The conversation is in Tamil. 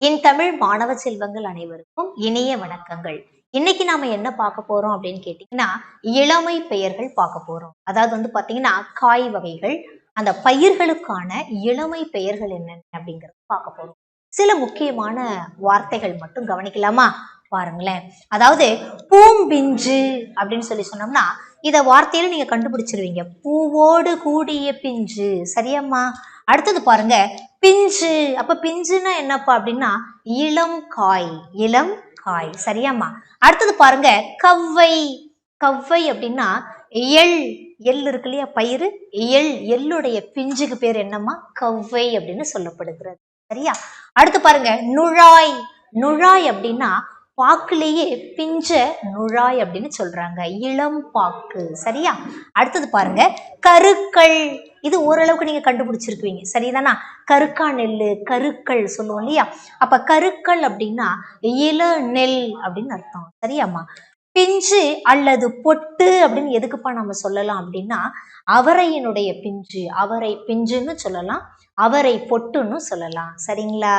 என் தமிழ் மாணவ செல்வங்கள் அனைவருக்கும் இனிய வணக்கங்கள். இன்னைக்கு நாம என்ன பார்க்க போறோம் அப்படின்னு கேட்டீங்கன்னா, இளமை பெயர்கள் பார்க்க போறோம். அதாவது பாத்தீங்கன்னா, காய் வகைகள், அந்த பயிர்களுக்கான இளமை பெயர்கள் என்னென்ன அப்படிங்கறத பார்க்க போறோம். சில முக்கியமான வார்த்தைகள் மட்டும் கவனிக்கலாமா? பாருங்களேன். அதாவது பூம்பிஞ்சு அப்படின்னு சொன்னோம்னா, இத வார்த்தையில நீங்க கண்டுபிடிச்சிருவீங்க. பூவோடு கூடிய பிஞ்சு. சரியாம்மா? அடுத்தது பாருங்க, பிஞ்சு. அப்ப பிஞ்சுன்னா என்னப்பா அப்படின்னா இளம் காய். இளம் காய். சரியாம்மா? அடுத்தது பாருங்க, கவ்வை. கவ்வை அப்படின்னா எள். எள் இருக்கு இல்லையா, பயிறு. எள்ளுடைய பிஞ்சுக்கு பேர் என்னம்மா? கவ்வை அப்படின்னு சொல்லப்படுகிறது. சரியா? அடுத்து பாருங்க, நுழாய். நுழாய் அப்படின்னா பாக்குலேயே பிஞ்ச நுழாய் அப்படின்னு சொல்றாங்க. இளம் பாக்கு. சரியா? அடுத்தது பாருங்க, கருக்கள். இது ஓரளவுக்கு நீங்க கண்டுபிடிச்சிருக்குவீங்க. சரிதானா? கருக்கா நெல்லு, கருக்கள் சொல்லுவோம் இல்லையா? அப்ப கருக்கள் அப்படின்னா இள நெல் அப்படின்னு அர்த்தம். சரியாம்மா? பிஞ்சு அல்லது பொட்டு அப்படின்னு எதுக்குப்பா நம்ம சொல்லலாம் அப்படின்னா, அவரையினுடைய பிஞ்சு. அவரை பிஞ்சுன்னு சொல்லலாம், அவரை பொட்டுன்னு சொல்லலாம். சரிங்களா?